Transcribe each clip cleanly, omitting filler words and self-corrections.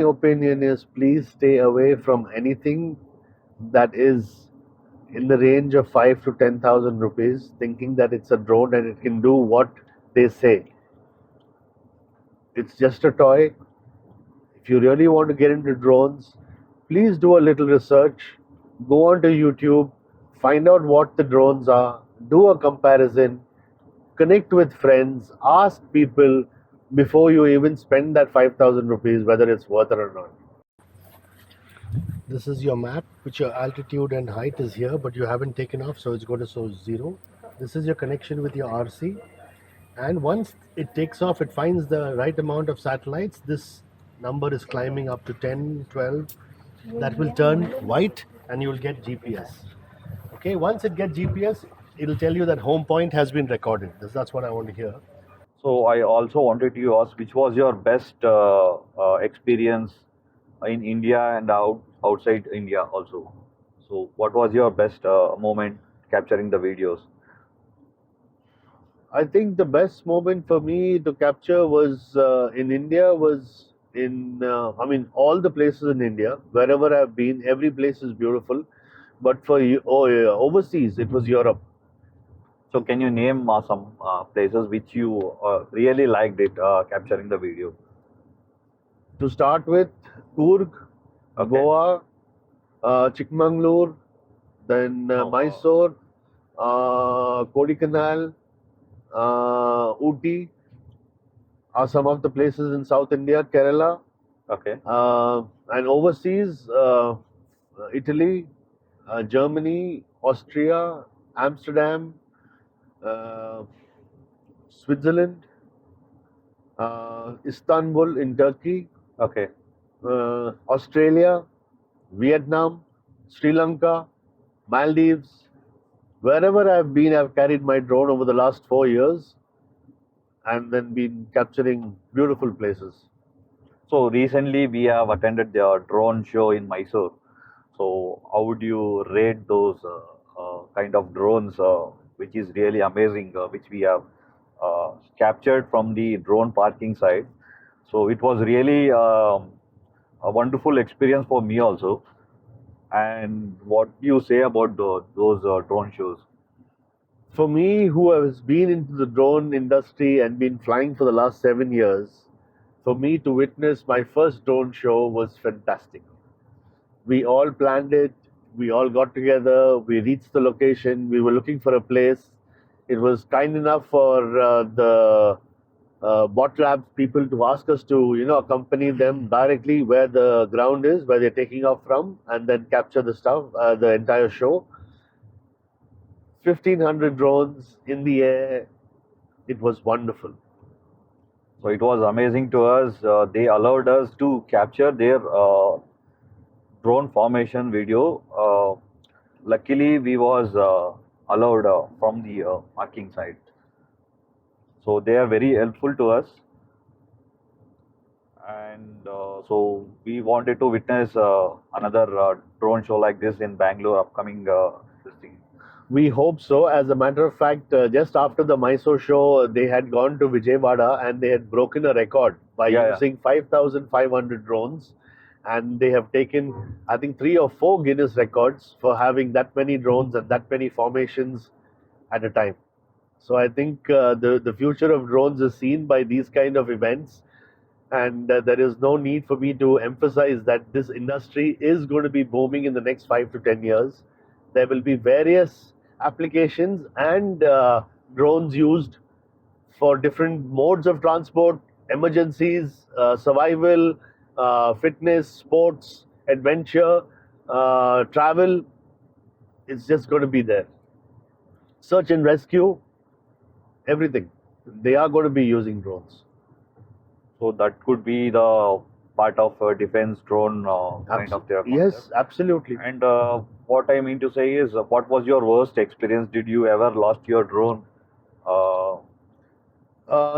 My opinion is please stay away from anything that is in the range of 5 to 10,000 rupees, thinking that it's a drone and it can do what they say. It's just a toy. If you really want to get into drones, please do a little research. Go onto YouTube, find out what the drones are, do a comparison, connect with friends, ask people before you even spend that 5,000 rupees, whether it's worth it or not. This is your map, which your altitude and height is here, but you haven't taken off, so it's going to show 0. This is your connection with your RC. And once it takes off, it finds the right amount of satellites. This number is climbing up to 10, 12. That will turn white and you will get GPS. Okay, once it gets GPS, it'll tell you that home point has been recorded. That's what I want to hear. So I also wanted to ask, which was your best experience in India and outside India also? So what was your best moment capturing the videos? I think the best moment for me to capture was in India was I mean, all the places in India, wherever I've been, every place is beautiful. But for yeah, overseas, it was Europe. So can you name some places which you really liked it capturing the video? To start with, Coorg, Okay. Goa, Chikmagalur, then Mysore, Kodaikanal, Ooty are some of the places in South India, Kerala, Okay. and overseas, Italy, Germany, Austria, Amsterdam, uh, Switzerland, Istanbul in Turkey, Okay. Australia, Vietnam, Sri Lanka, Maldives. Wherever I've been, I've carried my drone over the last 4 years and then been capturing beautiful places. So recently we have attended the drone show in Mysore. So how would you rate those kind of drones, which is really amazing, which we have captured from the drone parking side? So it was really a wonderful experience for me also. And what do you say about those drone shows? For me, who has been into the drone industry and been flying for the last 7 years, for me to witness my first drone show was fantastic. We all planned it. We all got together. We reached the location. We were looking for a place. It was kind enough for the bot labs people to ask us to, accompany them directly where the ground is, where they're taking off from, and then capture the stuff, the entire show. 1,500 drones in the air. It was wonderful. So it was amazing to us. They allowed us to capture their drone formation video. Luckily, we was allowed from the marking side. So they are very helpful to us. And so we wanted to witness another drone show like this in Bangalore upcoming this thing. We hope so. As a matter of fact, just after the Mysore show, they had gone to Vijayawada and they had broken a record by using 5,500 drones. And they have taken, I think, 3 or 4 Guinness records for having that many drones and that many formations at a time. So I think the future of drones is seen by these kind of events. And there is no need for me to emphasize that this industry is going to be booming in the next 5 to 10 years. There will be various applications and drones used for different modes of transport, emergencies, survival, fitness, sports, adventure, travel. It's just going to be there. Search and rescue, everything. They are going to be using drones. So that could be the part of a defense drone kind of their concept. Yes, absolutely. And what I mean to say is, what was your worst experience? Did you ever lost your drone?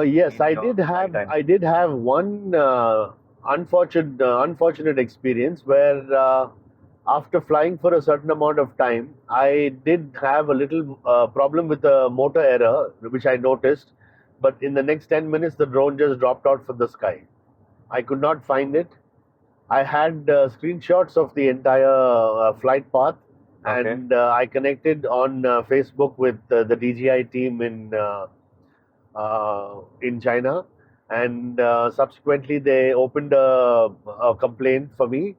Yes, In your lifetime? I did have one unfortunate experience where after flying for a certain amount of time, I did have a little problem with the motor error, which I noticed. But in the next 10 minutes, the drone just dropped out from the sky. I could not find it. I had screenshots of the entire flight path, Okay. and I connected on Facebook with the DJI team in China, and subsequently they opened a complaint for me,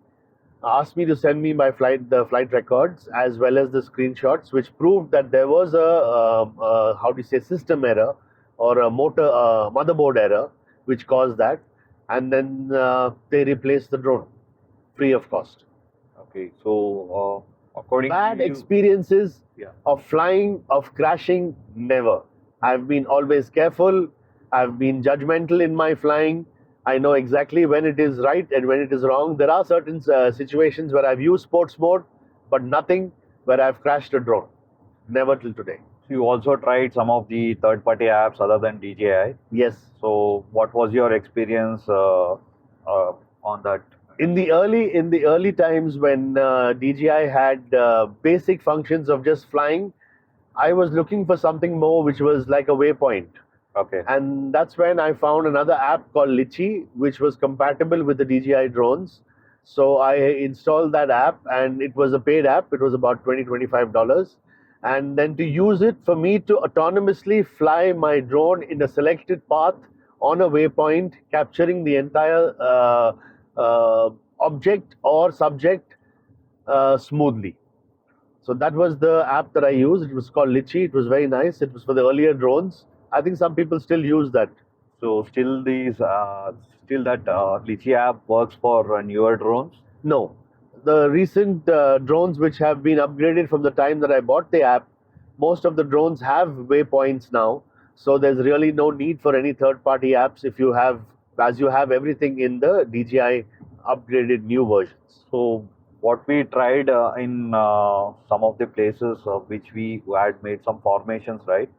asked me to send me the flight records as well as the screenshots, which proved that there was how do you say, system error or a motherboard error, which caused that, and then they replaced the drone free of cost. Okay. So, according Bad to you, experiences yeah. of flying, of crashing, never. I've been always careful. I've been judgmental in my flying. I know exactly when it is right and when it is wrong. There are certain situations where I've used sports mode, but nothing where I've crashed a drone. Never till today. So you also tried some of the third-party apps other than DJI. Yes. So, what was your experience on that? In the early times when DJI had basic functions of just flying, I was looking for something more, which was like a waypoint. Okay. And that's when I found another app called Litchi, which was compatible with the DJI drones. So I installed that app, and it was a paid app. It was about $25. And then to use it for me to autonomously fly my drone in a selected path on a waypoint, capturing the entire object or subject smoothly. So that was the app that I used. It was called Litchi. It was very nice. It was for the earlier drones. I think some people still use that. So still that Litchi app works for newer drones? No, the recent drones which have been upgraded from the time that I bought the app, most of the drones have waypoints now. So there's really no need for any third-party apps if you have, as you have everything in the DJI upgraded new versions. So what we tried in some of the places which we had made some formations, right?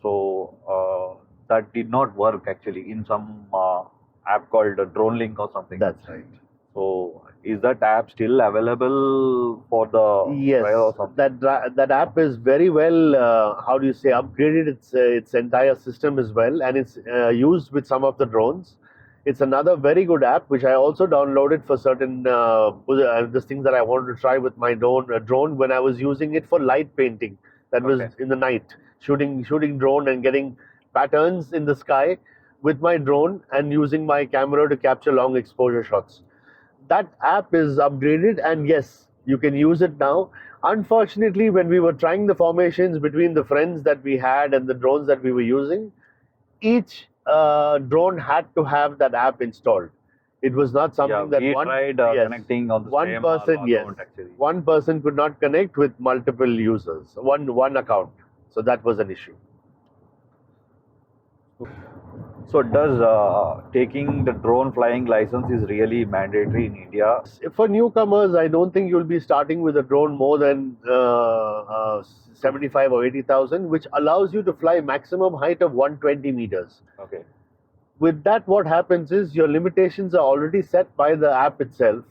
So that did not work actually in some app called Drone Link or something. That's right. So is that app still available for the Yes, trial or something? that app is very well, how do you say, upgraded its entire system as well, and it's used with some of the drones. It's another very good app which I also downloaded for certain this things that I wanted to try with my drone when I was using it for light painting. That was Okay. in the night, shooting drone and getting patterns in the sky with my drone and using my camera to capture long exposure shots. That app is upgraded, and yes, you can use it now. Unfortunately, when we were trying the formations between the friends that we had and the drones that we were using, each drone had to have that app installed. It was not something Yeah, that we tried connecting on the one same person, yes, account actually. one person could not connect with multiple users, one account. So that was an issue. So does taking the drone flying license is really mandatory in India? For newcomers, I don't think you'll be starting with a drone more than 75 or 80,000, which allows you to fly maximum height of 120 meters. Okay. With that, what happens is your limitations are already set by the app itself,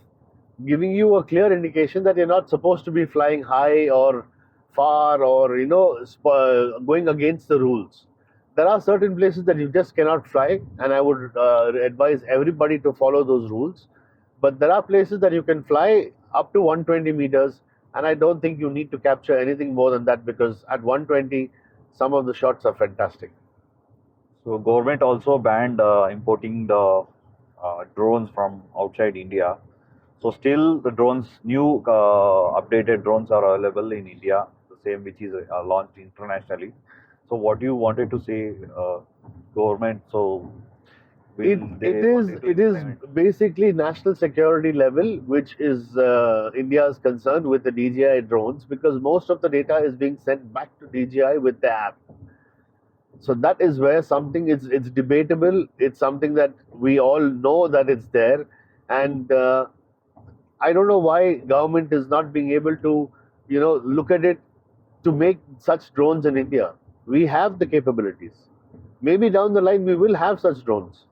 giving you a clear indication that you're not supposed to be flying high or far or going against the rules. There are certain places that you just cannot fly, and I would advise everybody to follow those rules. But there are places that you can fly up to 120 meters, and I don't think you need to capture anything more than that, because at 120, some of the shots are fantastic. So government also banned importing the drones from outside India. So still the drones, new updated drones are available in India, the same which is launched internationally. So what you wanted to say, government? So It is basically national security level, which is India's concern with the DJI drones, because most of the data is being sent back to DJI with the app. So that is where something it's debatable. It's something that we all know that it's there, and I don't know why government is not being able to, look at it to make such drones in India. We have the capabilities. Maybe down the line we will have such drones.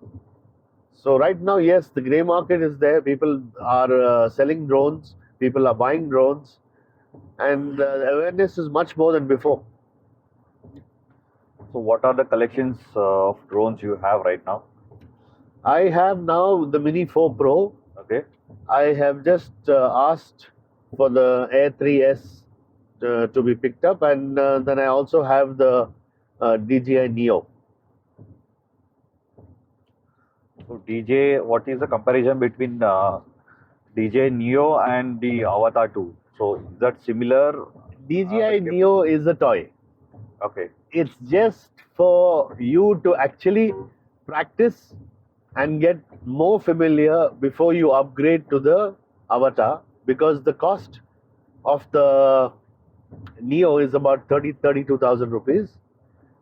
So right now, yes, the grey market is there. People are selling drones. People are buying drones, and the awareness is much more than before. So what are the collections of drones you have right now? I have now the Mini 4 Pro. Okay. I have just asked for the Air 3S to be picked up, and then I also have the DJI Neo. So DJ, what is the comparison between DJ Neo and the Avatar 2? So is that similar? DJI Neo is a toy. Okay. It's just for you to actually practice and get more familiar before you upgrade to the Avatar, because the cost of the Neo is about 32,000 rupees,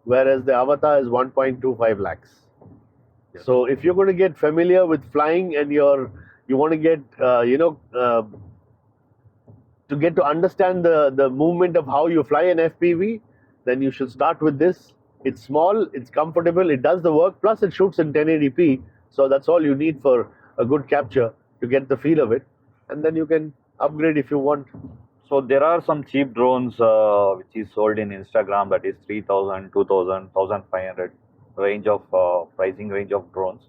whereas the Avatar is 1.25 lakhs. Yes. So if you're going to get familiar with flying and you want to get to get to understand the movement of how you fly an FPV, then you should start with this. It's small, it's comfortable, it does the work, plus it shoots in 1080p. So that's all you need for a good capture to get the feel of it. And then you can upgrade if you want. So there are some cheap drones which is sold in Instagram, that is 3,000, 2,000, 1,500 range of pricing range of drones.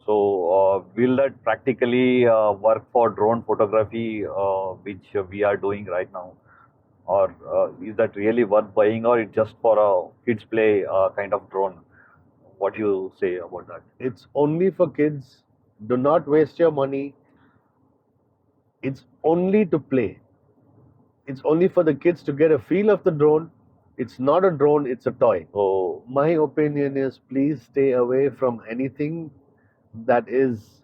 So will that practically work for drone photography, which we are doing right now? Or is that really worth buying, or it's just for a kids play kind of drone? What do you say about that? It's only for kids. Do not waste your money. It's only to play. It's only for the kids to get a feel of the drone. It's not a drone, it's a toy. So My opinion is, please stay away from anything that is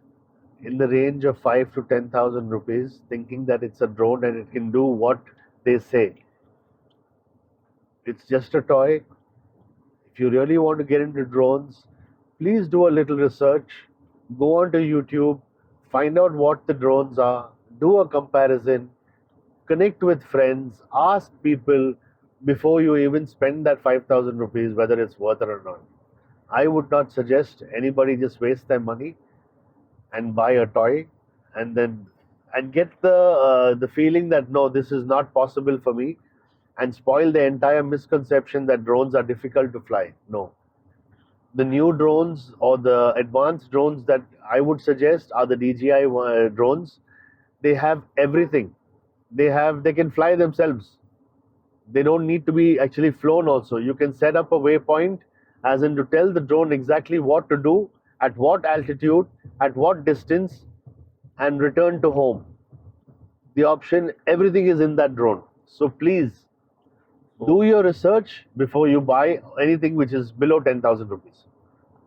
in the range of 5 to 10,000 rupees, thinking that it's a drone and it can do what they say. It's just a toy. If you really want to get into drones, please do a little research. Go onto YouTube, find out what the drones are, do a comparison, connect with friends, ask people before you even spend that 5,000 rupees whether it's worth it or not. I would not suggest anybody just waste their money and buy a toy and get the feeling that no, this is not possible for me, and spoil the entire misconception that drones are difficult to fly. No. The new drones or the advanced drones that I would suggest are the DJI drones. They have everything. They can fly themselves. They don't need to be actually flown also. You can set up a waypoint, as in to tell the drone exactly what to do, at what altitude, at what distance, and return to home. The option, everything is in that drone. So please, do your research before you buy anything which is below 10,000 rupees.